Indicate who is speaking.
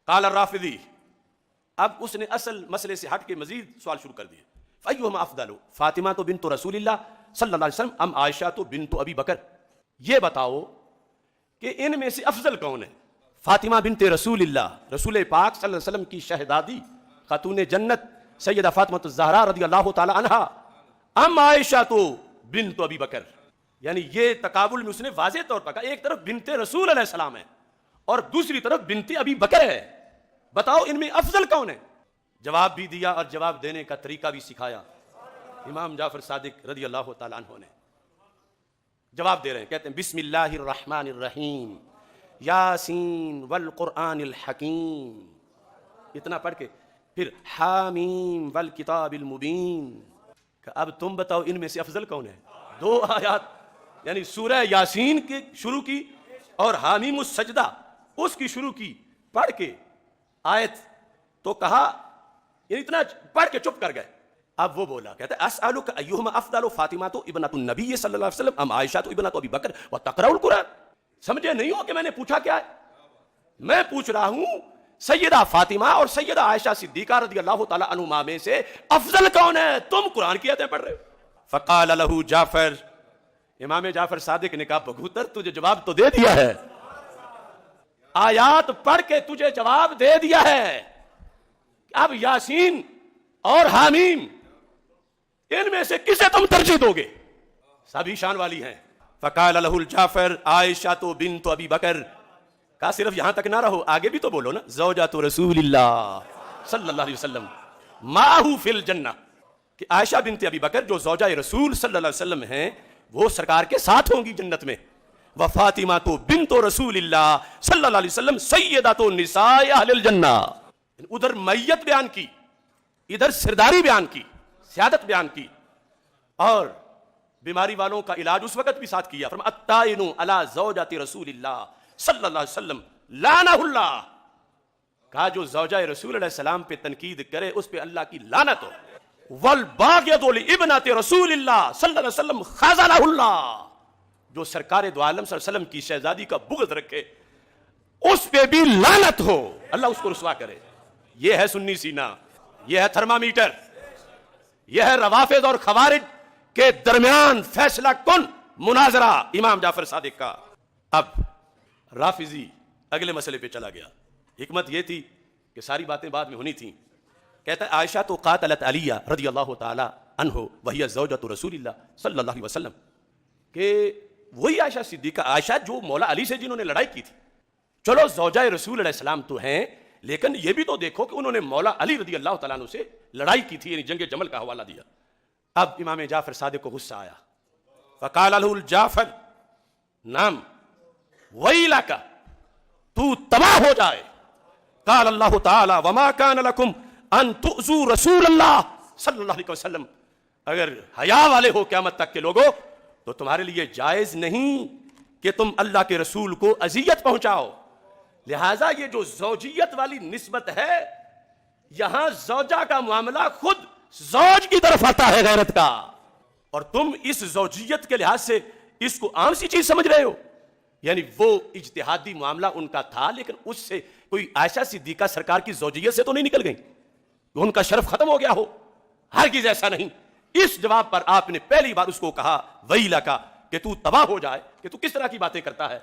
Speaker 1: قال الرافضی، اب اس نے اصل مسئلے سے ہٹ کے مزید سوال شروع کر دیے. فَأَيُّهُمَا أَفْضَلُ فاطمہ بنت رسول اللہ صلی اللہ علیہ وسلم ام عائشہ بنت ابی بکر؟ یہ بتاؤ کہ ان میں سے افضل کون ہے؟ فاطمہ بنت رسول اللہ، رسول پاک صلی اللہ علیہ وسلم کی شہزادی خاتون جنت سیدہ فاطمہ الزہرا رضی اللہ تعالی عنہا، ام عائشہ بنت ابی بکر؟ یعنی یہ تقابل میں اس نے واضح طور پر کہا ایک طرف بنت رسول علیہ السلام ہے اور دوسری طرف بنت ابی بکر ہے، بتاؤ ان میں افضل کون ہے؟ جواب بھی دیا اور جواب دینے کا طریقہ بھی سکھایا امام جعفر صادق رضی اللہ تعالیٰ عنہ نے. جواب دے رہے ہیں، کہتے ہیں بسم اللہ الرحمن الرحیم یاسین والقرآن الحکیم، اتنا پڑھ کے پھر حامیم والکتاب المبین. کہ اب تم بتاؤ ان میں سے افضل کون ہے؟ دو آیات یعنی سورہ یاسین کی شروع کی اور حامیم السجدہ اس کی شروع کی پڑھ کے آیت تو کہا، یعنی اتنا پڑھ کے چپ کر گئے. اب وہ بولا، کہتا ہے اسألک ایہما افضل فاطمہ ابنۃ النبی صلی اللہ علیہ وسلم ام عائشہ ابنۃ ابی بکر وتقرأ القرآن؟ سمجھے نہیں ہو کہ میں نے پوچھا کیا ہے؟ میں پوچھ رہا ہوں سیدہ فاطمہ اور سیدہ عائشہ صدیقہ رضی اللہ تعالی عنہما میں سے افضل کون ہے؟ تم قرآن کی آیتیں پڑھ رہے ہو. فقال له جعفر، امام جعفر صادق نے کہا بھگوتر تجھے جواب تو دے دیا ہے، آیات پڑھ کے تجھے جواب دے دیا ہے، اب یاسین اور حامیم ان میں سے کسے تم ترجیح دو گے؟ سبھی شان والی ہیں. فقال له الجعفر عائشہ بنت ابی بکر. کہا صرف یہاں تک نہ رہو، آگے بھی تو بولو نا. زوجۃ رسول اللہ صلی اللہ علیہ وسلم معہ فی الجنہ، کہ عائشہ بنت ابی بکر جو زوجہ رسول صلی اللہ علیہ وسلم ہیں وہ سرکار کے ساتھ ہوں گی جنت میں. وفاطمہ بنت رسول اللہ صلی اللہ علیہ وسلم سیدۃ النساء اہل الجنہ. ادھر میت بیان کی، ادھر سرداری بیان کی، سیادت بیان کی، اور بیماری والوں کا علاج اس وقت بھی ساتھ کیا. فرمایا الطائن علی زوجۃ رسول اللہ صلی اللہ علیہ وسلم لعنہ اللہ. کہا جو زوجہ رسول علیہ السلام پہ تنقید کرے اس پہ اللہ کی لعنت ہو. والباغض لابنۃ رسول اللہ صلی اللہ علیہ وسلم خذلہ اللہ. جو سرکار دو عالم صلی اللہ علیہ وسلم کی شہزادی کا بغض رکھے اس پہ بھی لعنت ہو، اللہ اس کو رسوا کرے. یہ ہے سنی سینہ، یہ ہے تھرمامیٹر، یہ ہے روافض اور خوارج کے درمیان فیصلہ کن مناظرہ امام جعفر صادق کا. اب رافضی اگلے مسئلے پہ چلا گیا. حکمت یہ تھی کہ ساری باتیں بعد میں ہونی تھیں. کہتا ہے عائشہ قاتلت علی رضی اللہ تعالی عنہ وہی زوجۃ رسول اللہ صلی اللہ علیہ وسلم، کہ وہی عائشہ صدیقہ، عائشہ جو مولا علی سے جنہوں نے لڑائی کی تھی. چلو زوجہ رسول علیہ السلام تو ہیں، لیکن یہ بھی تو دیکھو کہ انہوں نے مولا علی رضی اللہ تعالیٰ عنہ سے لڑائی کی تھی، یعنی جنگ جمل کا حوالہ دیا. اب امام جعفر صادق کو غصہ آیا. فقال له الجعفر نعم ویلک، تو تباہ ہو جائے. قال اللہ تعالی وما كان لكم ان تؤذوا رسول اللہ صلی اللہ علیہ وسلم. اگر حیا والے ہو قیامت تک کے لوگوں تو تمہارے لیے جائز نہیں کہ تم اللہ کے رسول کو اذیت پہنچاؤ. لہٰذا یہ جو زوجیت والی نسبت ہے، یہاں زوجہ کا معاملہ خود زوج کی طرف آتا ہے غیرت کا، اور تم اس زوجیت کے لحاظ سے اس کو عام سی چیز سمجھ رہے ہو. یعنی وہ اجتہادی معاملہ ان کا تھا، لیکن اس سے کوئی عائشہ صدیقہ سرکار کی زوجیت سے تو نہیں نکل گئی کہ ان کا شرف ختم ہو گیا ہو. ہرگز ایسا نہیں. اس جواب پر آپ نے پہلی بار اس کو کہا ویلک، کہ تو تباہ ہو جائے، کہ تو کس طرح کی باتیں کرتا ہے.